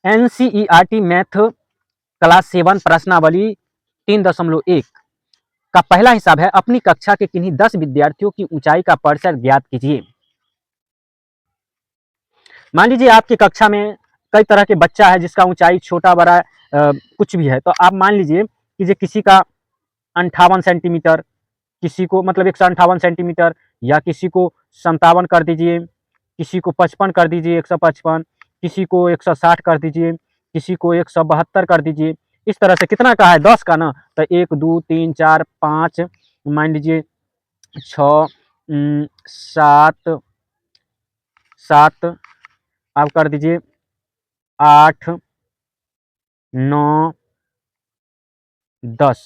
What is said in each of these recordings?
NCERT math class 7 प्रश्नावली 3.1 का पहला हिसाब है, अपनी कक्षा के किन्हीं 10 विद्यार्थियों की ऊंचाई का परिसर ज्ञात कीजिए। मान लीजिए आपकी कक्षा में कई तरह के बच्चा है जिसका ऊंचाई छोटा बड़ा कुछ भी है, तो आप मान लीजिए कि जो किसी का 58 सेंटीमीटर, किसी को मतलब 158 सेंटीमीटर, या किसी को 57 कर दीजिए, किसी को 55 कर दीजिए, 155, किसी को 160 कर दीजिए, किसी को 172 कर दीजिए। इस तरह से कितना का है, 10 का ना, तो 1 2 3 4 5 मान लीजिए 6 7 7 आप कर दीजिए 8 9 10,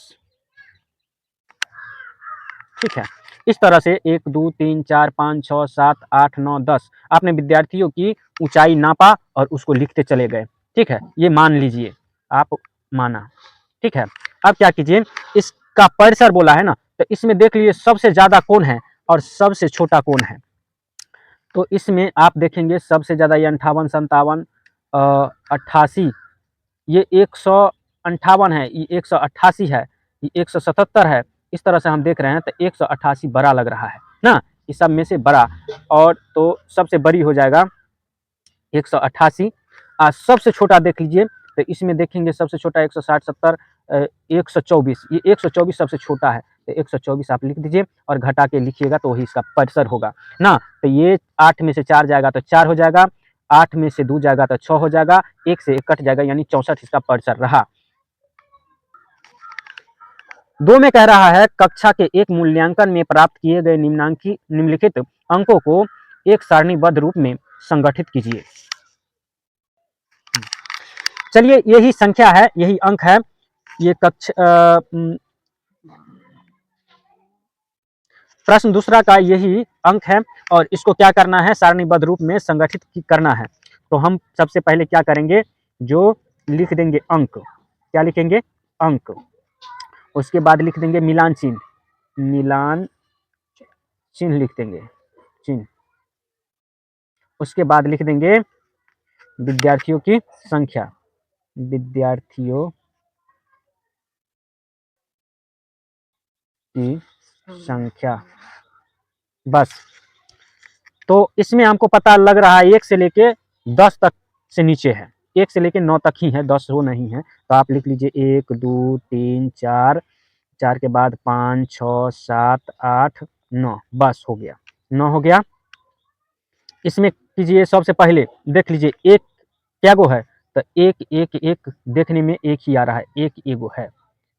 ठीक है। इस तरह से 1 2 3 4 5 6 7 8 9 10 आपने विद्यार्थियों की ऊंचाई नापा और उसको लिखते चले गए, ठीक है। ये मान लीजिए आप माना, ठीक है। अब क्या कीजिए, इसका परिसर बोला है ना, तो इसमें देख लीजिए सबसे ज्यादा कौन है और सबसे छोटा कौन है। तो इसमें आप देखेंगे सबसे ज्यादा ये 58 57 88, ये 158 है, ये 188 है, ये 177 है। इस तरह से हम देख रहे हैं तो 188 बड़ा लग रहा है ना, इस सब में से बड़ा, और तो सबसे बड़ी हो जाएगा 188। सबसे छोटा देख लीजिए, तो इसमें देखेंगे सबसे छोटा 160 70 124, ये 124 सबसे छोटा है, तो 124 आप लिख दीजिए और घटा के लिखिएगा तो वही इसका परिसर होगा ना। तो ये 8 में से 4 जाएगा तो 4 हो जाएगा, 8 में से 2 जाएगा तो 6 हो जाएगा, 1 से 1 कट जाएगा, यानी 64 इसका परिसर रहा। 2 में कह रहा है, कक्षा के एक मूल्यांकन में प्राप्त किए गए निम्नलिखित अंकों को एक सारणीबद्ध रूप में संगठित कीजिए। चलिए यही संख्या है, यही अंक है, ये प्रश्न दूसरा का यही अंक है, और इसको क्या करना है, सारणीबद्ध रूप में संगठित करना है। तो हम सबसे पहले क्या करेंगे, जो लिख देंगे अंक, क्या लिखेंगे, अंक। उसके बाद लिख देंगे मिलान चिन्ह, मिलान चिन्ह लिख देंगे, चिन्ह। उसके बाद लिख देंगे विद्यार्थियों की संख्या, विद्यार्थियों की संख्या, बस। तो इसमें हमको पता लग रहा है 1 से लेके 10 तक से नीचे है, 1 से लेके 9 तक ही है, 10 वो नहीं है। तो आप लिख लीजिए 1 2 3 4, 4 के बाद 5 6 7 8 9, बस हो गया, 9 हो गया। इसमें कीजिए सबसे पहले देख लीजिए एक क्या गो है, तो एक एक एक देखने में एक ही आ रहा है, एक एगो है,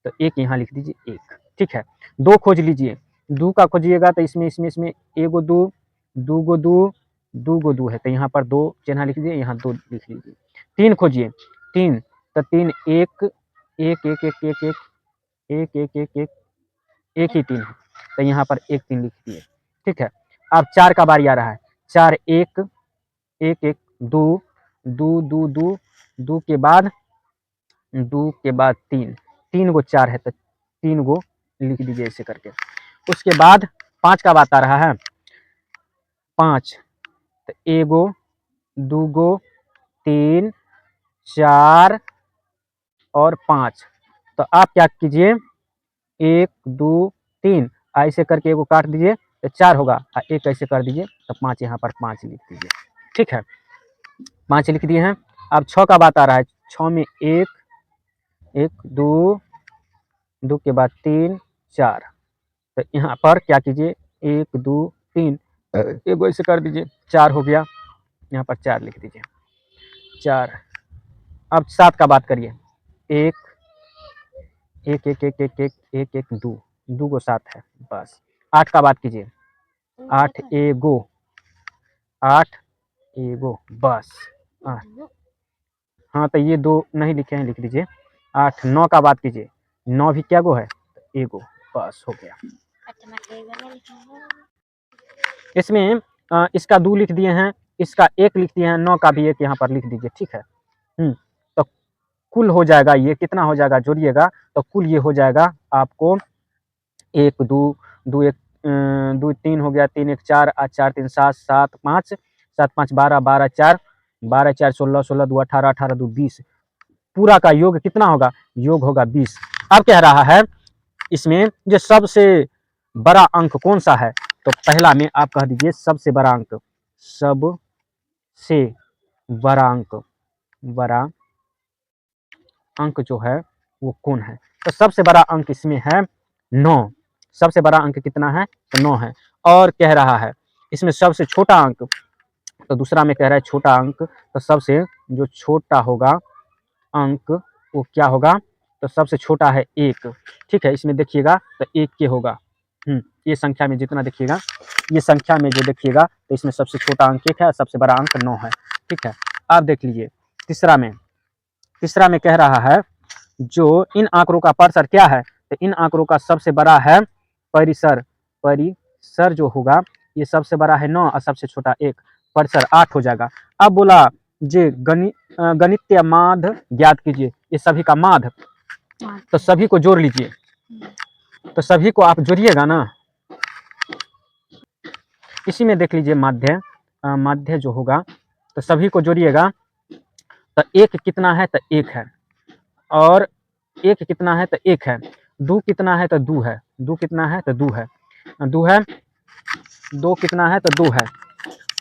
तो एक यहाँ लिख दीजिए एक, ठीक है। 2 खोज लीजिए, 2 का खोजिएगा तो इसमें इसमें इसमें एगो 2, 2 गो 2, 2 गो 2 है, तो यहाँ पर 2 चिन्ह लिख दीजिए, यहाँ 2 लिख लीजिए। 3 खोजिए, 3, तो 3 एक एक एक एक एक एक एक एक एक एक एक ही 3 है, तो यहाँ पर एक 3 लिख दिए, ठीक है। अब 4 का बारी आ रहा है, 4 1 1 1 2 2 2 2 2 के बाद 3, 3 गो 4 है, तो 3 गो लिख दीजिए ऐसे करके। उसके बाद 5 का बात आ रहा है, 5, तो एगो 2 गो 3 4 और 5, तो आप क्या कीजिए 1 2 3 ऐसे करके एगो काट दीजिए तो 4 होगा, एक ऐसे कर दीजिए तो 5, यहाँ पर 5 लिख दीजिए, ठीक है। 5 लिख दिए हैं। अब 6 का बात आ रहा है, 6 में 1 1 2 2 के बाद 3 4, तो यहाँ पर क्या कीजिए 1 2 3 एगो ऐसे कर दीजिए, 4 हो गया, यहाँ पर 4 लिख दीजिए, 4। अब 7 का बात करिए, 1 1 1 1 1 1 1 1 2, 2 गो 7 है, बस। 8 का बात कीजिए, 8 एगो 8 एगो, बस। 8, हाँ तो ये 2 नहीं लिखे हैं, लिख दीजिए 8। 9 का बात कीजिए, 9 भी क्या गो है, एगो, बस हो गया। इसमें इसका 2 लिख दिए हैं, इसका 1 लिख दिए हैं, 9 का भी 1 यहाँ पर लिख दीजिए, ठीक है। तो कुल हो जाएगा, ये कितना हो जाएगा, जोड़िएगा तो कुल ये हो जाएगा आपको 1 2 2 1 2 3 हो गया, 3 1 4 4 3 7 7 5 7 5 12 12 4 12 4 16, 16 2 18, 18 2 20, पूरा का योग कितना होगा? योग होगा 20। अब कह रहा है इसमें जो सबसे बड़ा अंक कौन सा है? तो पहला में आप कह दीजिए सबसे बड़ा अंक, सबसे बड़ा अंक, बड़ा अंक जो है वो कौन है? तो सबसे बड़ा अंक इसमें है 9। सबसे बड़ा अंक कितना है? तो 9 है। और कह रहा है इसमें सबसे छोटा अंक, तो दूसरा में कह रहा है छोटा अंक, तो सबसे जो छोटा होगा अंक वो क्या होगा? तो सबसे छोटा है 1। ठीक है, इसमें देखिएगा तो 1 के होगा। ये संख्या में जितना देखिएगा, ये संख्या में जो देखिएगा तो इसमें सबसे छोटा अंक 1 है और सबसे बड़ा अंक 9 है। ठीक है, अब देख लीजिए तीसरा में कह रहा है जो इन आंकड़ों का परिसर क्या है? तो इन आंकड़ों का सबसे बड़ा है परिसर। परिसर जो होगा ये सबसे बड़ा है 9 और सबसे छोटा 1, परिसर 8 हो जाएगा। अब बोला जे गणितीय माध्य ज्ञात कीजिए, ये सभी का माध्य, तो सभी को जोड़ लीजिए। तो सभी को आप जोड़िएगा ना, इसी में देख लीजिए माध्य जो होगा तो सभी को जोड़िएगा। तो 1 कितना है? तो 1 है। और 1 कितना है? तो 1 है। 2 कितना है? तो 2 है। 2 कितना है? तो 2 है। 2 है। 2 कितना है? तो 2 है।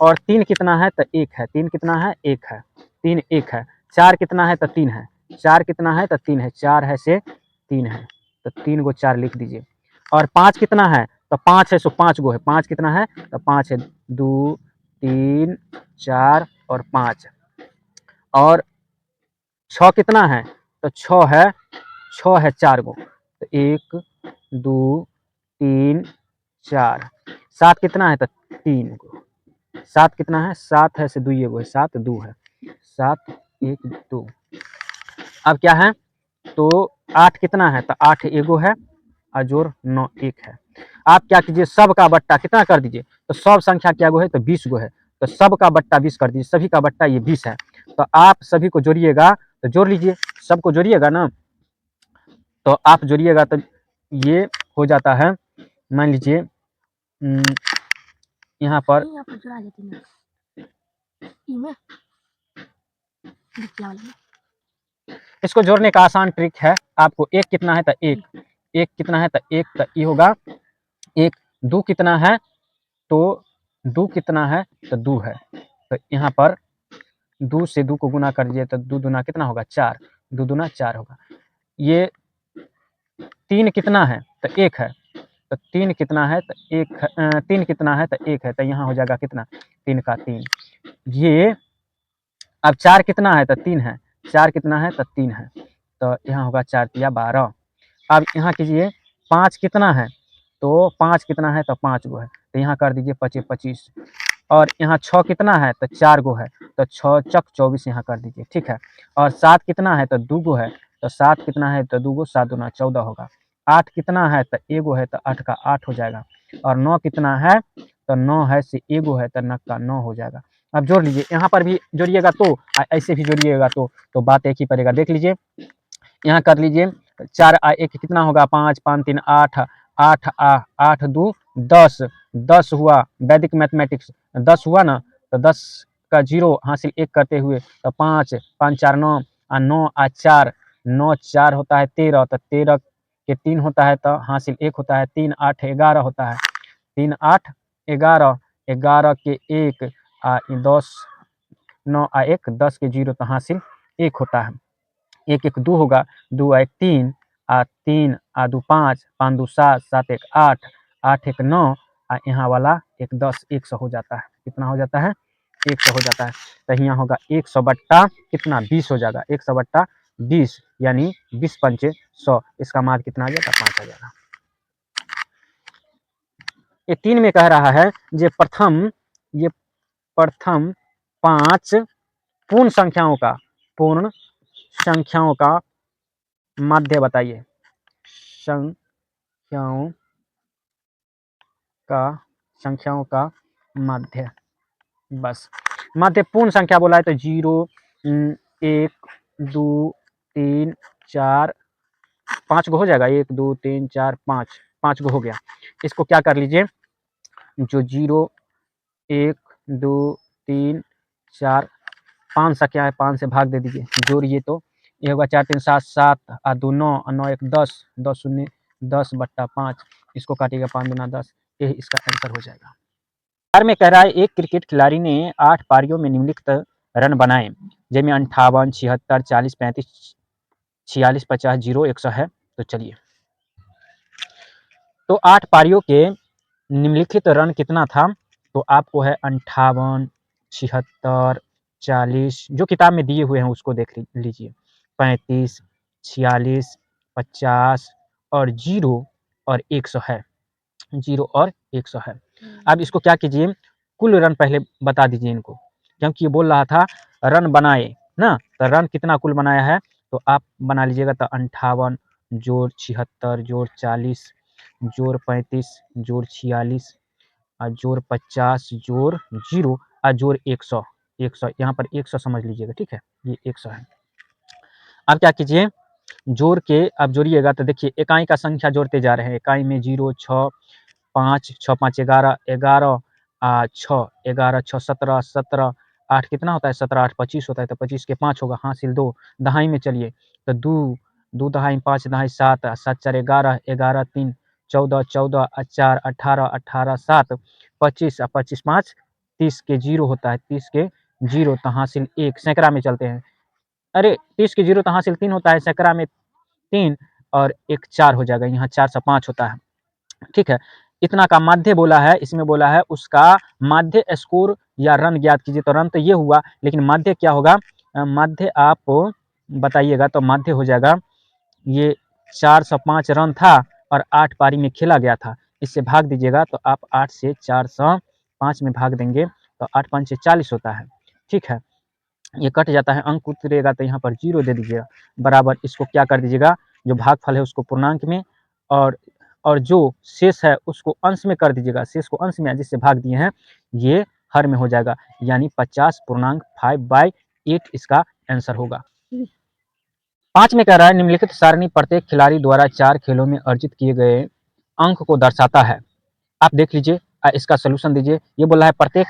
और 3 कितना है? तो 1 है। 3 कितना है? 1 है। 3 1 है। 4 कितना है? तो 3 है। 4 कितना है? तो 3 है। 4 है से 3 है, तो 3 को 4 लिख दीजिए। और 5 कितना है? तो 5 है, सो 5 गो है। 5 कितना है? तो 5 है। 2 3 4 और 5। और 6 कितना है? तो 6 है। 6 है 4 गो, तो 1 2 3 4। 7 कितना है? तो 3 गो। 7 कितना है? 7 है से 2 ये गो है। 7 2 है। 7 1 2। अब क्या है? तो 8 कितना है? तो 8 एगो है और जोड़ 9 1 है। आप क्या कीजिए, सब का बट्टा कितना कर दीजिए? तो सब संख्या क्या गो है? तो 20 गो है। तो सब का बट्टा 20 कर दीजिए। सभी का बट्टा ये 20 है। तो आप सभी को जोड़िएगा, तो जोड़ लीजिए, सबको जोड़िएगा ना। तो आप जोड़िएगा तो ये हो जाता है, मान लीजिए यहाँ पर जोड़ा देती हूँ। इसको जोड़ने का आसान ट्रिक है आपको। 1 कितना है? तो 1। 1 कितना है? तो 1, तो ये होगा 1। 2 कितना है? तो 2 कितना है? तो 2 है। तो यहाँ पर 2 से 2 को गुना कर दीजिए, तो 2 दूना कितना होगा? 4। 2 दूना 4 होगा। ये 3 कितना है? तो 1 है। तो 3 कितना है? तो 1 है। 3 कितना है? तो 1 है। तो यहाँ हो जाएगा कितना? 3 का 3। ये अब 4 कितना है? तो 3 है। 4 कितना है? तो 3 है। तो यहाँ होगा 4 तिया 12। अब यहाँ कीजिए 5 कितना है? तो 5 कितना है? तो 5 गो है। तो यहाँ कर दीजिए 25 25। और यहाँ 6 कितना है? तो 4 गो है। तो 6 चक 24 यहाँ कर दीजिए। ठीक है। और 7 कितना है? तो 2 गो है। तो 7 कितना है? तो 2 गो, 7 दूना 14 होगा। 8 कितना है? तो एगो है। तो 8 का 8 हो जाएगा। और 9 कितना है? तो 9 है से एगो है, तो 9 का 9 हो जाएगा। अब जोड़ लीजिए, यहाँ पर भी जोड़िएगा तो ऐसे भी जोड़िएगा तो बात एक ही पड़ेगा। देख लीजिए, यहाँ कर लीजिए 4 1 कितना होगा? 5 5 3 8। 8 8 2 10। 10 हुआ वैदिक मैथमेटिक्स, 10 हुआ ना। तो 10 का 0 हासिल 1 करते हुए, तो 5 5 4 9 और 9 4 9 4 होता है 13। तो 13 के 3 होता है, तो हासिल 1 होता है। 3 8 11 होता है। 3 8 11। 11 के 1 10 9 1 10 के 0, तो हासिल 1 होता है। 1 1 2 होगा। 2 1 3 3 2 5 5 2 7 7 1 8 8 1 9 यहाँ वाला 1 10 100 हो जाता है। कितना हो जाता है? 100 हो जाता है। तो यहाँ होगा 100 बट्टा कितना? 20 हो जाएगा। 100 बट्टा 20 यानी 20 पंचे 100। इसका मान कितना आ जाएगा? 5 आ जाएगा। ये 3 में कह रहा है ये प्रथम 5 पूर्ण संख्याओं का माध्य बताइए। संख्याओं का माध्य, बस माध्य पूर्ण संख्या बोला है तो 0 1 2 3 4 5 गो हो जाएगा। 1 2 3 4 5 5 गो हो गया। इसको क्या कर लीजिए, जो 0 1 2 3 4 5 सा क्या है, 5 से भाग दे दीजिए, जोड़िए तो ये होगा 4 3 7 7 और 2 9 और 9 1 10, 10 शून्य 10 बट्टा 5, इसको काटिएगा 5 दूना 10, यही इसका आंसर हो जाएगा। चार में कह रहा है एक क्रिकेट खिलाड़ी ने 8 पारियों में निम्नलिखित रन बनाए, जिनमें 58 76 40 35 46 50 0 100 है। तो चलिए, तो 8 पारियों के निम्नलिखित रन कितना था, तो आपको है 58 76 40, जो किताब में दिए हुए हैं उसको देख लीजिए, 35 46 50 और 0 और 100 है, 0 और 100 है। अब इसको क्या कीजिए, कुल रन पहले बता दीजिए इनको, क्योंकि ये बोल रहा था रन बनाए ना, तो रन कितना कुल बनाया है, तो आप बना लीजिएगा, तो 58 जोड़ 76 जोड़ 40 जोड़ 35 जोड़ 46 और जोड़ 50 जोड़ 0 और जोड़ 100, 100 यहाँ पर 100 समझ लीजिएगा, ठीक है, ये 100 है। अब क्या कीजिए, जोड़ के अब जोड़िएगा, तो देखिए इकाई का संख्या जोड़ते जा रहे हैं, इकाई में 0 6 5 6 5 11 11 6 11 6 17 17 8 कितना होता है, 17 8 25 होता है, तो 25 के 5 होगा, हासिल 2, दहाई में चलिए, तो 2 2 दहाई 5 दहाई 7 7 4 11 11 3 14 14 4 18 18 7 25 25 5 30 के 0 होता है, 30 के 0 तो हासिल 1, सैकड़ा में चलते हैं, अरे 30 के 0 तो हासिल 3 होता है, सैकड़ा में 3 और 1 4 हो जाएगा, यहाँ 4 से 5 होता है, ठीक है। इतना का माध्य बोला है, इसमें बोला है उसका माध्य स्कोर या रन ज्ञात कीजिए, तो रन तो ये हुआ, लेकिन माध्य क्या होगा, माध्य आप बताइएगा, तो माध्य हो जाएगा, ये 405 रन था और 8 पारी में खेला गया था, इससे भाग दीजिएगा, तो आप 8 से 405 में भाग देंगे, तो 8 5 से 40 होता है, ठीक है, ये कट जाता है, अंक उतरेगा, तो यहाँ पर 0 दे दीजिएगा, बराबर इसको क्या कर दीजिएगा, जो भागफल है उसको पूर्णांक में, और और जो शेष है उसको अंश में कर दीजिएगा, शेष को अंश में जिससे भाग दिए हैं ये हर में हो जाएगा, यानी 50.5/8 इसका आंसर होगा। 5 में कह रहा है निम्नलिखित सारणी प्रत्येक खिलाड़ी द्वारा 4 खेलों में अर्जित किए गए अंक को दर्शाता है। आप देख लीजिए, इसका सलूशन दीजिए, ये बोला है प्रत्येक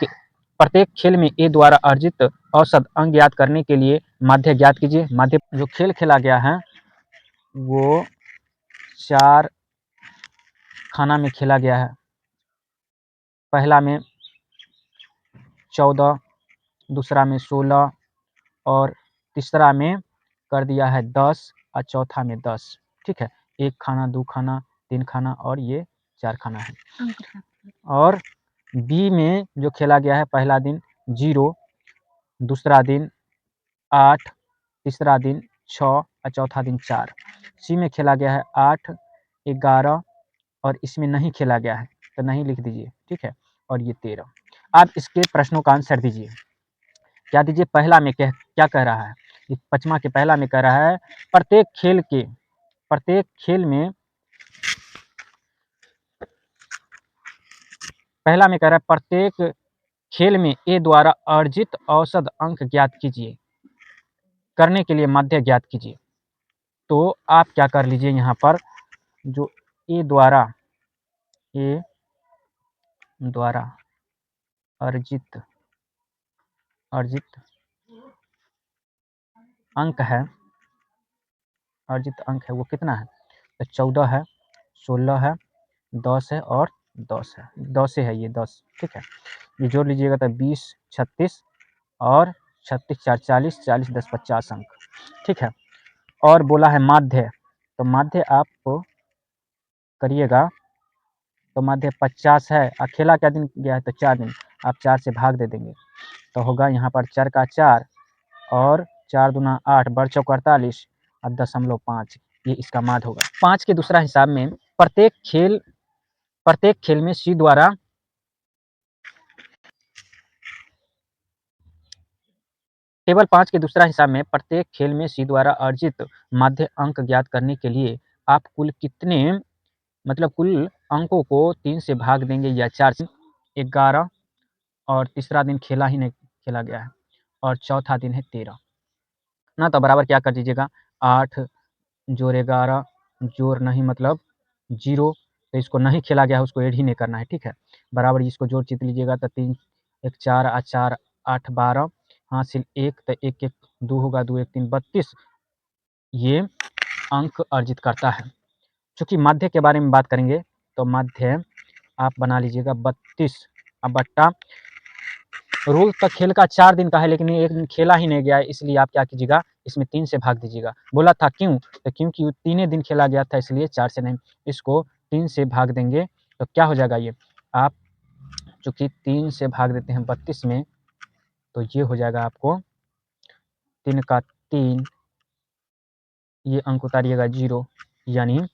प्रत्येक खेल में ए द्वारा अर्जित औसत अंक ज्ञात करने के लिए माध्य ज्ञात कीजिए। माध्य जो खेल खेला गया है वो 4 खाना में खेला गया है, पहला में 14, दूसरा में 16 और तीसरा में कर दिया है 10 और चौथा में 10, ठीक है, 1 खाना 2 खाना 3 खाना और ये 4 खाना है। और बी में जो खेला गया है, पहला दिन 0, दूसरा दिन 8, तीसरा दिन 6 और चौथा दिन 4। सी में खेला गया है 8 11 और इसमें नहीं खेला गया है, तो नहीं लिख दीजिए, ठीक है, और ये 13। आप इसके प्रश्नों का आंसर दीजिए, क्या दीजिए, पहला में क्या कह रहा है, पचमा के पहला में कह रहा है प्रत्येक खेल में पहला में कह रहा है प्रत्येक खेल में ए द्वारा अर्जित औसत अंक ज्ञात कीजिए, करने के लिए माध्य ज्ञात कीजिए। तो आप क्या कर लीजिए, यहाँ पर जो ए द्वारा अर्जित अंक है, अर्जित अंक है वो कितना है, तो 14 है, 16 है, 10 है और 10 है, 10 है, ये 10, ठीक है, ये जोड़ लीजिएगा, तो 20 36 और 36 4 40 40 10 50 अंक, ठीक है। और बोला है माध्य, तो माध्य आप करिएगा, तो माध्य 50 है, और खेला क्या दिन गया है, तो 4 दिन, आप 4 से भाग दे देंगे, तो होगा यहाँ पर 4 का 4 और 4 दूना 8 बढ़ चौक 48 और 0.5, ये इसका माध्य होगा। 5 के दूसरा हिसाब में प्रत्येक खेल में सी द्वारा टेबल 5 के दूसरा हिसाब में प्रत्येक खेल में सी द्वारा अर्जित माध्य अंक ज्ञात करने के लिए आप कुल कितने मतलब कुल अंकों को 3 से भाग देंगे या 4 से, 11 और तीसरा दिन खेला ही नहीं खेला गया है और चौथा दिन है 13 ना, तो बराबर क्या कर दीजिएगा, 8 जोड़ 11 जोड़ नहीं मतलब 0, तो इसको नहीं खेला गया है उसको ऐड ही नहीं करना है, ठीक है, बराबर इसको जोड़ चित लीजिएगा, तो 3 1 4 और 4 8 12 हासिल 1, तो 1 1 2 होगा, 2 1 3 32 ये अंक अर्जित करता है। चूँकि माध्य के बारे में बात करेंगे तो माध्य आप बना लीजिएगा 32 अब बट्टा रूल तक खेल का 4 दिन का है, लेकिन ये एक दिन खेला ही नहीं गया है, इसलिए आप क्या कीजिएगा, इसमें 3 से भाग दीजिएगा। बोला था क्यों? तो क्योंकि 3 दिन खेला गया था, इसलिए 4 से नहीं, इसको 3 से भाग देंगे तो क्या हो जाएगा ये, आप चूँकि 3 से भाग देते हैं 32 में, तो ये हो जाएगा आपको 3 का 3, ये अंक उतारिएगा 0, यानी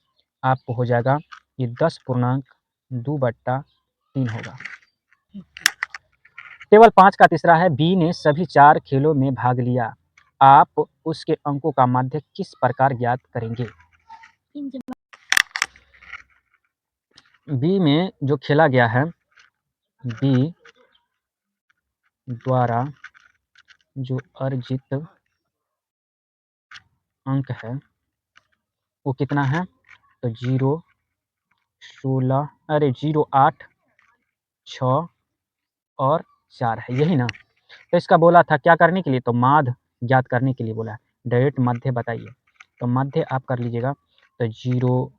आपको हो जाएगा ये 10.2/3 होगा। टेबल 5 का तीसरा है, बी ने सभी 4 खेलों में भाग लिया, आप उसके अंकों का माध्य किस प्रकार ज्ञात करेंगे? बी में जो खेला गया है, बी द्वारा जो अर्जित अंक है वो कितना है, तो 0 16 अरे 0 8 6 और 4 है, यही ना? तो इसका बोला था क्या करने के लिए, तो माध्य ज्ञात करने के लिए बोला है। डायरेक्ट माध्य बताइए, तो माध्य आप कर लीजिएगा, तो 0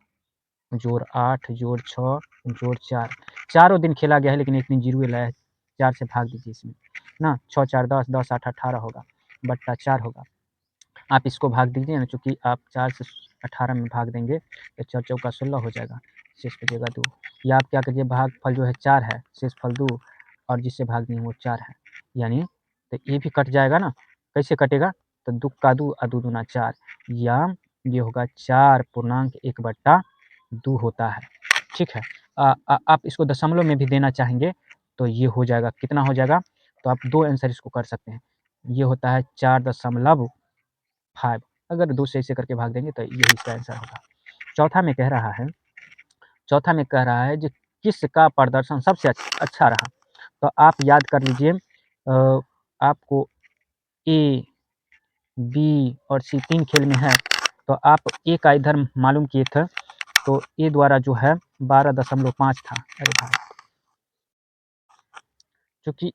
जोड़ 8 जोड़ 6 जोड़ 4, चारों दिन खेला गया है, लेकिन एक दिन 0 लाया है, 4 से भाग दीजिए इसमें ना, 6 4 10 10 8 18 होगा, बट्टा 4 होगा। आप इसको भाग दीजिए ना, चूँकि आप 4 से 18 में भाग देंगे तो 4 चौका 16 हो जाएगा, शेष बचेगा 2, या आप क्या करिए, भागफल जो है 4 है, शेषफल 2, और जिससे भाग दिए वो 4 है, यानी तो ये भी कट जाएगा ना, कैसे कटेगा, तो 2 का 2 और 2 दूना 4, या ये होगा 4.1/2 होता है, ठीक है। आप इसको दशमलव में भी देना चाहेंगे तो ये हो जाएगा, कितना हो जाएगा, तो आप 2 आंसर इसको कर सकते हैं, ये होता है 4.5, अगर 2 से ऐसे करके भाग देंगे तो यही इसका आंसर होगा। चौथा में कह रहा है कि किसका प्रदर्शन सबसे अच्छा रहा, तो आप याद कर लीजिए, आपको ए, बी और सी 3 खेल में है, तो आप ए का इधर मालूम किए थे, तो ए द्वारा जो है 12.5 था, अरे भाई, चूँकि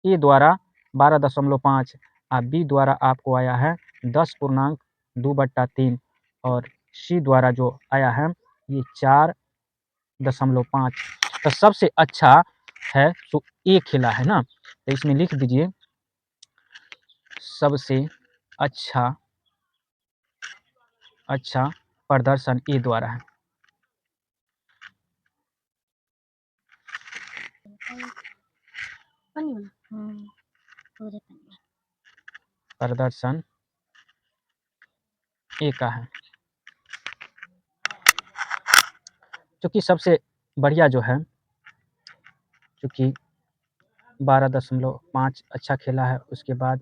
ए द्वारा 12.5 और बी द्वारा आपको आया है 10.2/3 और सी द्वारा जो आया है ये 4.5, तो सबसे अच्छा है तो ए खेला है ना, तो इसमें लिख दीजिए सबसे अच्छा प्रदर्शन ए द्वारा है। प्रदर्शन ए का है, क्योंकि सबसे बढ़िया जो है, क्योंकि 12.5 अच्छा खेला है, उसके बाद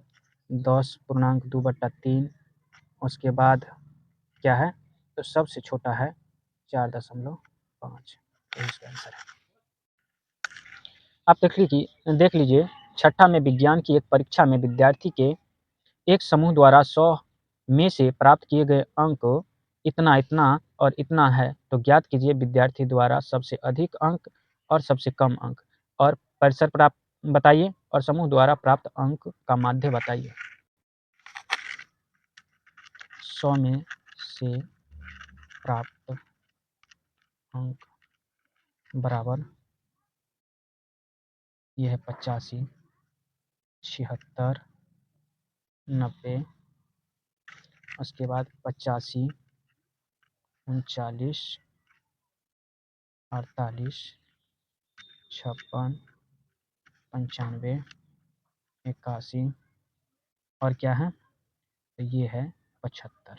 10.2/3, उसके बाद क्या है, तो सबसे छोटा है 4.5, यही इसका आंसर है। आप देख लीजिए, छठा में विज्ञान की एक परीक्षा में विद्यार्थी के एक समूह द्वारा 100 में से प्राप्त किए गए अंक इतना इतना और इतना है, तो ज्ञात कीजिए विद्यार्थी द्वारा सबसे अधिक अंक और सबसे कम अंक, और परिसर प्राप्त बताइए और समूह द्वारा प्राप्त अंक का माध्य बताइए। 100 में से प्राप्त अंक बराबर यह है 85 76 90, उसके बाद 85 39 48 56 95 81 और क्या है, तो ये है 75।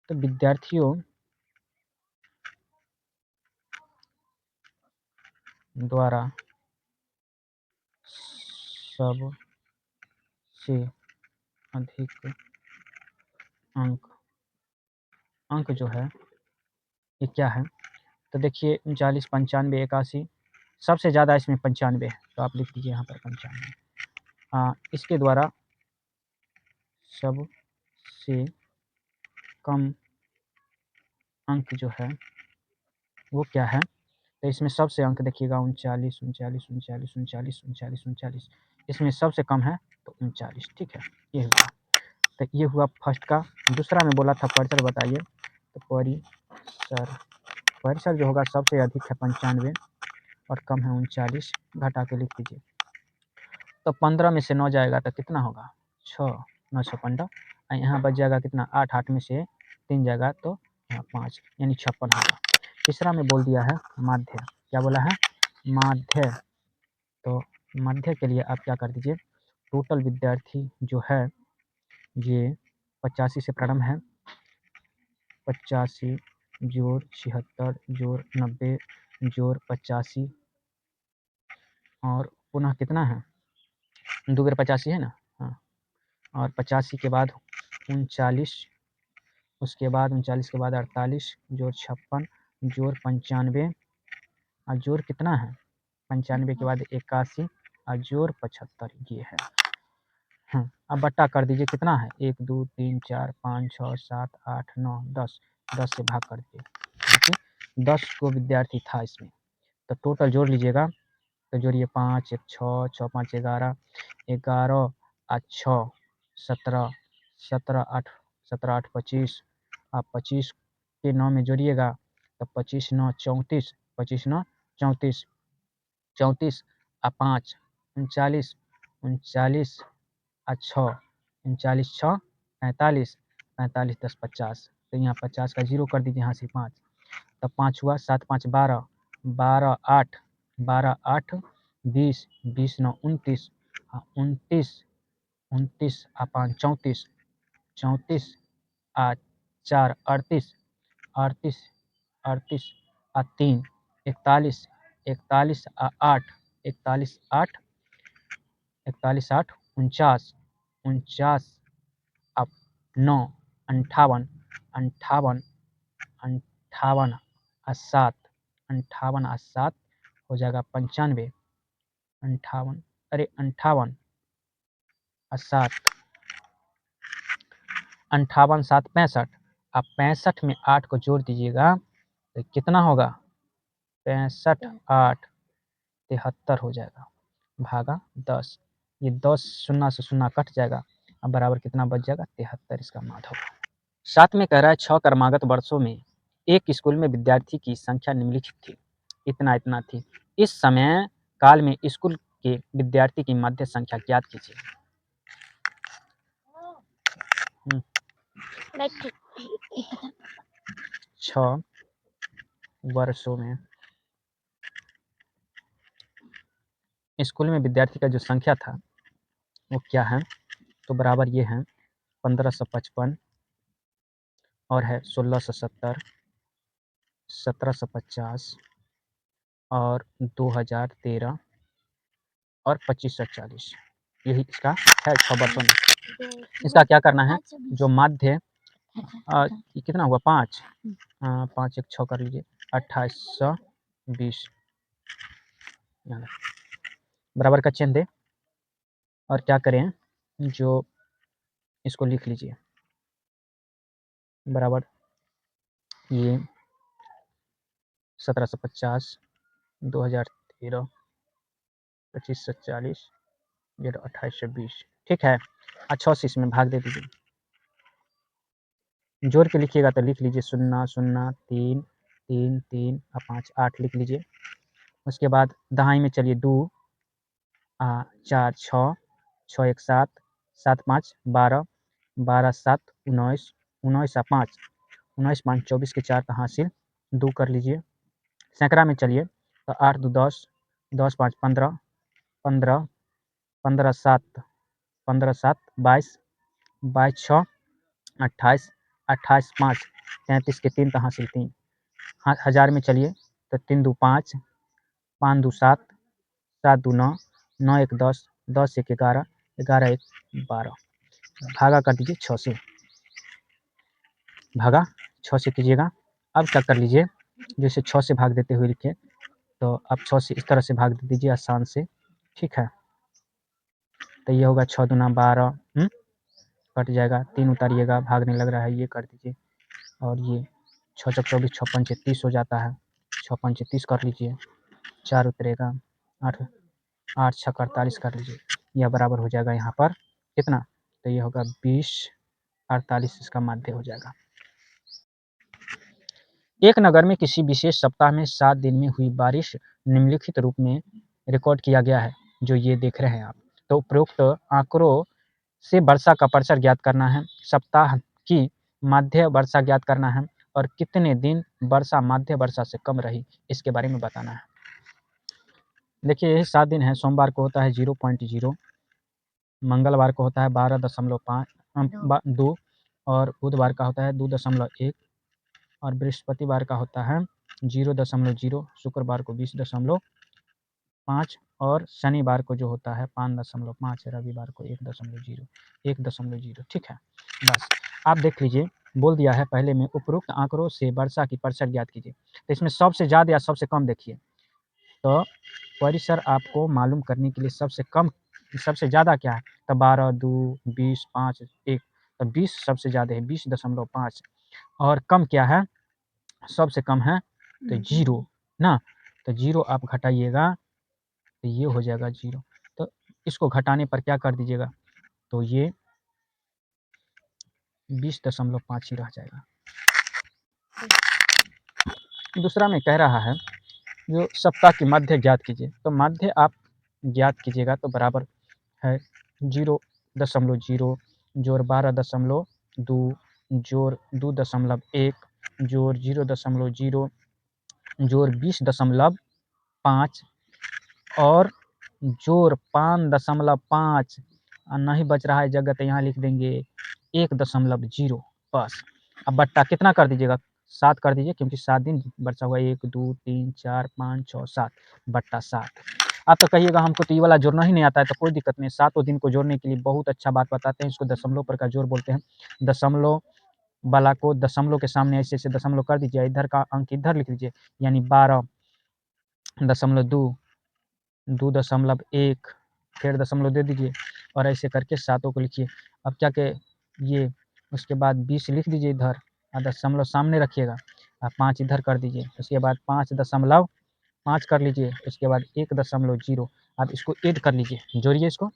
तो विद्यार्थियों द्वारा सबसे अधिक अंक जो है ये क्या है, तो देखिए 39 95 81, सबसे ज़्यादा इसमें 95 है, तो आप लिख दीजिए यहाँ पर 95। हाँ, इसके द्वारा सबसे कम अंक जो है वो क्या है, तो इसमें सबसे अंक देखिएगा 39, 39, 39, 39, 39, 39, इसमें सबसे कम है तो 39। ठीक है, ये हुआ। तो ये हुआ फर्स्ट का। दूसरा में बोला था परिसर बताइए, तो परिसर जो होगा सबसे अधिक है 95 और कम है 39, घटा के लिख दीजिए। तो 15 में से 9 जाएगा तो कितना होगा 6, 9 6 15, यहाँ बच जाएगा कितना 8, 8 में से 3 जाएगा तो यहाँ 5, यानी 56 होगा। तीसरा में बोल दिया है माध्य, क्या बोला है माध्य। तो माध्य के लिए आप क्या कर दीजिए, टोटल विद्यार्थी जो है ये 85 से प्रारंभ है, 85 जोड़ 76 जोड़ 90 जोड़ 85 और पुनः कितना है 2 बेर 85 है ना, हाँ, और 85 के बाद 39, उसके बाद 39 के बाद 48 जोड़ 56 जोड़ 95 और जोड़ कितना है 95 के बाद 81 और जोड़ 75, ये है। अब बट्टा कर दीजिए, कितना है 1 2 3 4 5 6 7 8 9 10, 10 से भाग कर दीजिए क्योंकि 10 को विद्यार्थी था इसमें। तो टोटल जोड़ लीजिएगा, तो जोड़िए 5 1 6 6 5 11 11 और 6 17 17 8 17 8 25 आप 25 के 9 में जोड़िएगा तो 25 9 34, 25 9 34, 34 और 5 39, 39 और 6 39 6 45, 45 10 50, तो यहाँ 50 का जीरो कर दीजिए यहाँ से 5, तब 5 हुआ 7 5 12, 12 8, 12 8 20, 20 9 29, 29 29 और 5 34, 34 और 4 38, 38 38 और 3 41, 41 और 8 41 8, 41 8 49, 49 और 9 58, 58 58 और 7, 58 और 7 हो जाएगा 95, 58 अरे 58 और 7, 58 7 65, आप 65 में 8 को जोड़ दीजिएगा तो कितना होगा 65 8 73 हो जाएगा, भागा 10, ये 10 शून्य से शून्य कट जाएगा, अब बराबर कितना बच जाएगा 73, इसका मान होगा। साथ में कह रहा है 6 क्रमागत वर्षों में एक स्कूल में विद्यार्थी की संख्या निम्नलिखित थी, इतना थी। इस समय काल में स्कूल के विद्यार्थी की माध्य संख्या ज्ञात कीजिए। 6 वर्षों में स्कूल में विद्यार्थी का जो संख्या था वो क्या है, तो बराबर ये है 1555 और है 1670, 1750 और 2013 और 2540, यही इसका है 6 वर्षों में। इसका क्या करना है, जो माध्य ये कितना हुआ 5, 5 1 6 कर लीजिए 2820 बराबर का चिन्ह दे और क्या करें, जो इसको लिख लीजिए बराबर ये 1750 2013 2540 2820, ठीक है। 6 से इसमें भाग दे दीजिए, जोड़ के लिखिएगा तो लिख लीजिए 0 0 3 3 3 और 5 8 लिख लीजिए। उसके बाद दहाई में चलिए 2 4 6 6 1 7 7 5 12 12 7 19 19 और 5 19 5 24 के 4 का हासिल 2 कर लीजिए। सैकड़ा में चलिए तो 8 2 10 10 5 15 15 15 7 15 7 22 22 6 28 28 5 33 के 3 का हासिल 3। हज़ार में चलिए तो 3 2 5 5 2 7 7 2 9 9 1 10 10 1 11 11 1 12, भागा कर दीजिए 6 से, भागा 6 से कीजिएगा। अब क्या कर लीजिए, जैसे 6 से भाग देते हुए लिखे तो अब 6 से इस तरह से भाग दे दीजिए आसान से, ठीक है। तो ये होगा 6 दूना 12, कट जाएगा, 3 उतारिएगा, भाग नहीं लग रहा है, ये कर दीजिए और ये 6 चौक 24 6 पंचे 30 हो जाता है, 6 पंचे 30 कर लीजिए, 4 उतरेगा 8, 8 छक्का 48 कर लीजिए, यह बराबर हो जाएगा यहाँ पर कितना, तो ये होगा 20, 48 इसका माध्य हो जाएगा। एक नगर में किसी विशेष सप्ताह में 7 दिन में हुई बारिश निम्नलिखित रूप में रिकॉर्ड किया गया है, जो ये देख रहे हैं आप। तो उपरोक्त आंकड़ों से वर्षा का प्रतिशत ज्ञात करना है, सप्ताह की माध्य वर्षा ज्ञात करना है और कितने दिन वर्षा माध्य वर्षा से कम रही इसके बारे में बताना है। देखिए यही 7 दिन है, सोमवार को होता है 0.0, मंगलवार को होता है 12.2 और बुधवार का होता है 2.1 और बृहस्पतिवार का होता है 0.0, शुक्रवार को 20.5 और शनिवार को जो होता है 5.5, रविवार को 1.0, ठीक है। बस आप देख लीजिए, बोल दिया है पहले में उपरोक्त आंकड़ों से वर्षा की प्रतिशत ज्ञात कीजिए। तो इसमें सबसे ज़्यादा या सबसे कम देखिए, तो परिसर आपको मालूम करने के लिए सबसे ज़्यादा क्या है, तो 12, 2, 20, 5, 1, तो 20 सबसे ज़्यादा है 20.5 और कम क्या है, सबसे कम है तो 0 ना, तो 0 आप घटाइएगा तो ये हो जाएगा 0, तो इसको घटाने पर क्या कर दीजिएगा, तो ये 20.5 ही रह जाएगा। दूसरा में कह रहा है जो सप्ताह की मध्य ज्ञात कीजिए, तो मध्य आप ज्ञात कीजिएगा तो बराबर है 0.0 जोड़ 12.2 जोड़ 2.1 जोड़ 0.0 जोड़ 20.5 और जोड़ 5.5 नहीं बच रहा है जगह, तो यहाँ लिख देंगे 1.0 बस। अब बट्टा कितना कर दीजिएगा, 7 कर दीजिए, क्योंकि 7 दिन बचा हुआ 1, 2, 3, 4, 5, 6, 7 बट्टा 7। आप तो कहिएगा हमको तो ये वाला जोड़ना ही नहीं आता है, तो कोई दिक्कत नहीं, 7 दिन को जोड़ने के लिए बहुत अच्छा बात बताते हैं, इसको दशमलव पर का जोड़ बोलते हैं। दशमलव वाला को दशमलव के सामने ऐसे ऐसे दशमलव कर दीजिए, इधर का अंक इधर लिख दीजिए, यानी 12.2, 2.1 फिर दशमलव दे दीजिए और ऐसे करके 7 को लिखिए। अब क्या के ये उसके बाद 20 लिख दीजिए इधर और दशमलव सामने रखिएगा और 5 इधर कर दीजिए, उसके बाद 5.5 कर लीजिए, उसके बाद 1.0 आप इसको ऐड कर लीजिए, जोड़िए इसको,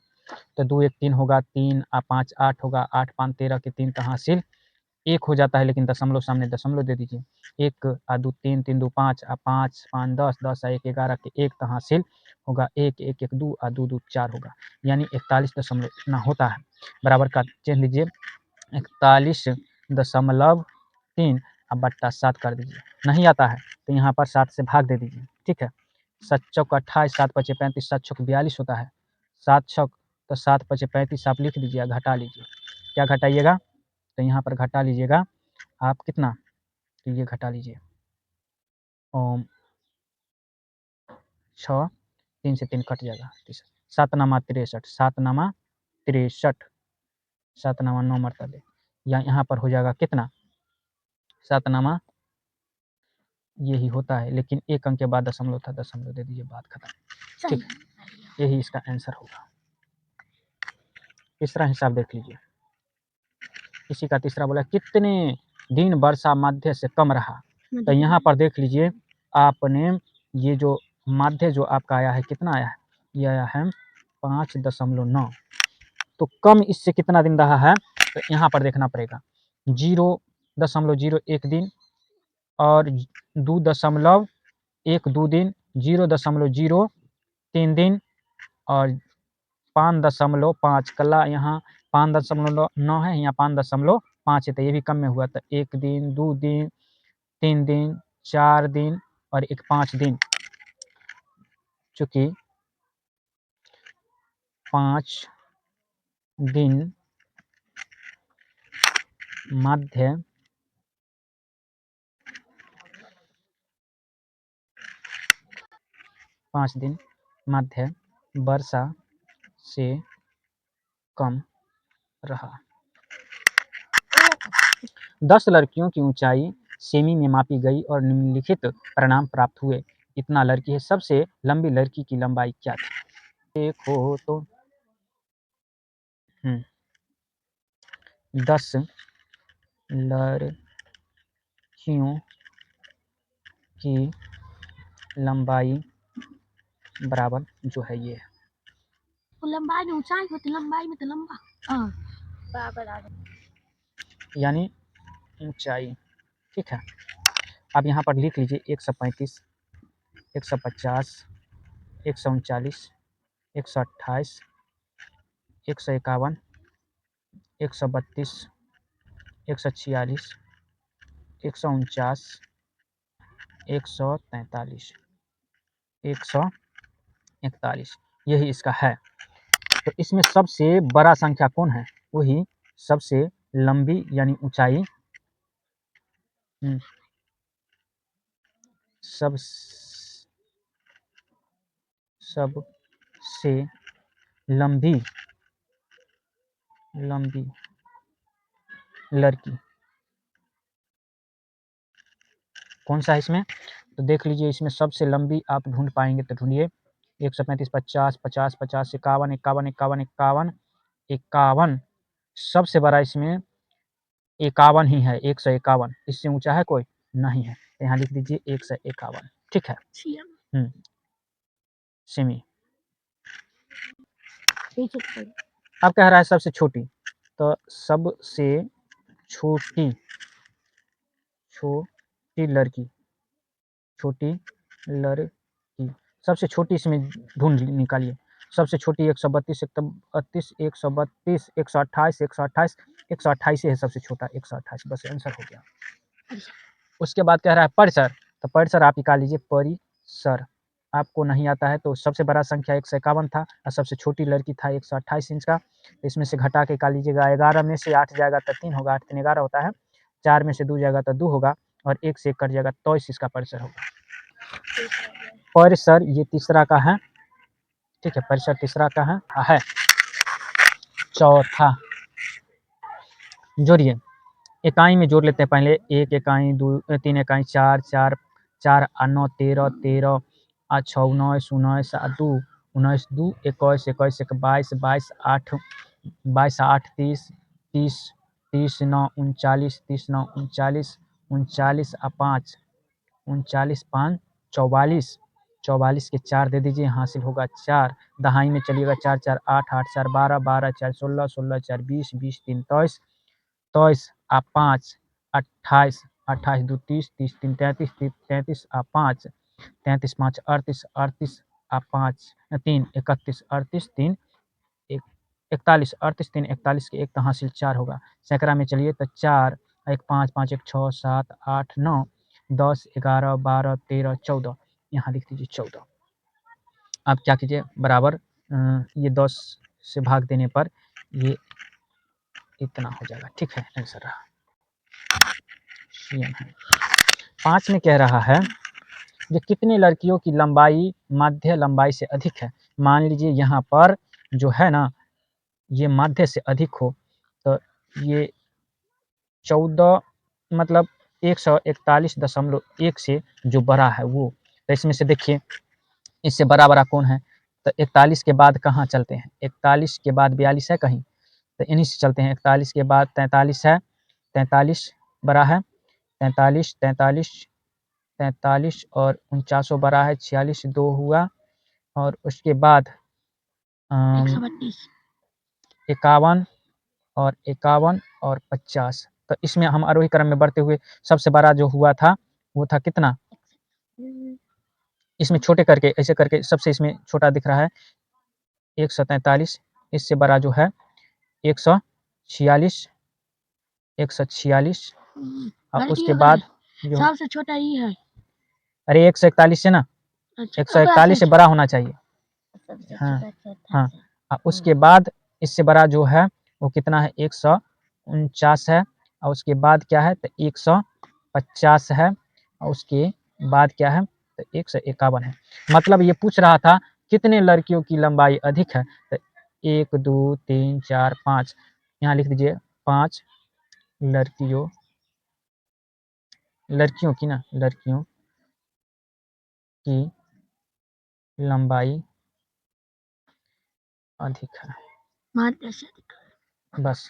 तो 2 1 3 होगा, 3 और 5 8 होगा, 8 5 13 के 3 का हासिल 1 हो जाता है, लेकिन दशमलव सामने दशमलव दे दीजिए, 1 और 2 3 3 2 5 और 5 5 10 10 और 1 11 के 1 का हासिल होगा 1 1 1 2 और 2 2 4 होगा, यानी 41 इतना होता है। बराबर का चिन्ह दीजिए, 41.3 अब बट्टा 7 कर दीजिए। नहीं आता है तो यहाँ पर 7 से भाग दे दीजिए, ठीक है। 7 चौक 28, 7 पचे 35, 7 चौक 42 होता है, 7 छक तो 7 पचे 35 आप लिख दीजिए, घटा लीजिए, क्या घटाइएगा, तो यहाँ पर घटा लीजिएगा आप कितना, तो ये घटा लीजिए 6, 3 से 3 कट जाएगा, 7 नामा 63, 7 नामा 63, 7 नामा 9 मरतबे, या यहाँ पर हो जाएगा कितना, 7 नामा यही होता है, लेकिन एक अंक के बाद दशमलव था, दशमलव दे दीजिए, बात खत्म, ठीक है, यही इसका आंसर होगा। तीसरा हिसाब देख लीजिए, इसी का तीसरा बोला कितने दिन वर्षा माध्य से कम रहा, तो यहाँ पर देख लीजिए आपने ये जो माध्य जो आपका आया है कितना आया है, ये आया है 5.9, तो कम इससे कितना दिन रहा है, तो यहाँ पर देखना पड़ेगा 0.01 दिन और 2.12 दिन, 0.03 दिन और 5.5 कला यहाँ 5.9 है, यहाँ 5.5 है, तो ये भी कम में हुआ, तो 1 दिन 2 दिन 3 दिन 4 दिन और एक 5 दिन, चूँकि 5 दिन माध्य वर्षा से कम रहा। 10 लड़कियों की ऊंचाई सेमी में मापी गई और निम्नलिखित परिणाम प्राप्त हुए, इतना लड़की है, सबसे लंबी लड़की की लंबाई क्या थी, देखो तो 10 लड़कियों की लंबाई बराबर जो है ये है। लंबाई में ऊंचाई होती, लंबाई में तो लंबा बराबर यानी ऊंचाई। ठीक है, अब यहाँ पर लिख लीजिए 135, 150, 139, 128, 151, 132, 146, 149, 143, 141, यही इसका है। तो इसमें सबसे बड़ा संख्या कौन है? वही सबसे लंबी यानी ऊंचाई सबसे लंबी लड़की कौन सा है इसमें? तो देख लीजिए, इसमें सबसे लंबी आप ढूंढ पाएंगे तो ढूंढिए। 135, 50, 50, 50, 51, 51, 51, 51, 51, सबसे बड़ा इसमें 51 ही है, 151। इससे ऊंचा है कोई? नहीं है। तो यहाँ लिख दीजिए 151। ठीक है, सेमी। अब कह रहा है सबसे छोटी, तो सबसे छोटी लड़की, सबसे छोटी इसमें ढूंढ निकालिए। सबसे छोटी 132, 132, 132, 128, 128, 128 है सबसे छोटा, 128। बस आंसर हो गया। उसके बाद कह रहा है परिसर, तो परिसर आप निकाल लीजिए। परिसर आपको नहीं आता है तो सबसे बड़ा संख्या 151 था और सबसे छोटी लड़की था 128 इंच का। इसमें से घटा के निकाल लीजिएगा। 11 में से 8 जाएगा तो 3 होगा, 8 3 11 होता है। 4 में से 2 जाएगा तो 2 होगा और 1 से 1 कट जाएगा, तो इसका परिसर होगा। परिसर ये तीसरा का है। ठीक है, परिसर तीसरा का है। चौथा जोड़िए, इकाई में जोड़ लेते हैं पहले। 1 इकाई, 2 3 इकाई, 4 4 4 9 13 13 6 19 19 2 19 2 21 21 22 22 8 22 8 30 30 30 9 39 30 9 39 39 5 39 5 44 44 के 4 दे दीजिए, हासिल होगा 4। दहाई में चलिएगा, 4 4 8 8 4 12 12 4 16 16 4 20 20 3 23 23 5 28 28 2 30 30 3 33 33 5 33 5 38 38 5 3 31 38 3 41 38 3 41 के 1 तो हासिल 4 होगा। सैकड़ा में चलिए तो 4 1 5 5 1 6 7 8 9 10 11 12 13 14, यहाँ लिख दीजिए 14। आप क्या कीजिए, बराबर ये 10 से भाग देने पर ये इतना हो जाएगा। ठीक है, आंसर रहा। 5 में कह रहा है कि कितने लड़कियों की लंबाई माध्य लंबाई से अधिक है। मान लीजिए यहाँ पर जो है ना, ये माध्य से अधिक हो तो ये 14 मतलब 141.1 से जो बड़ा है वो। तो इसमें से देखिए, इससे बड़ा कौन है? तो 41 के बाद कहाँ चलते हैं? 41 के बाद 42 है कहीं? तो इन्हीं से चलते हैं। 41 के बाद 43 है, 43 बड़ा है। 43 43 43 और 49 बड़ा है। 46 2 हुआ और उसके बाद 51 और 51 और 50। तो इसमें हम आरोही क्रम में बढ़ते हुए सबसे बड़ा जो हुआ था वो था कितना? इसमें छोटे करके ऐसे करके सबसे इसमें छोटा दिख रहा है 143। इससे बड़ा जो है 146 146 और उसके बाद जो सबसे छोटा ये है। अरे 141 से ना, 141 से बड़ा होना चाहिए। हाँ, उसके बाद इससे बड़ा जो है वो कितना है? 149 है। और उसके बाद क्या है? तो 150 है। और उसके बाद क्या है? तो 151 है। मतलब ये पूछ रहा था कितने लड़कियों की लंबाई अधिक है। तो 1 2 3 4 5, यहाँ लिख दीजिए 5 लड़कियों की लंबाई अधिक है। बस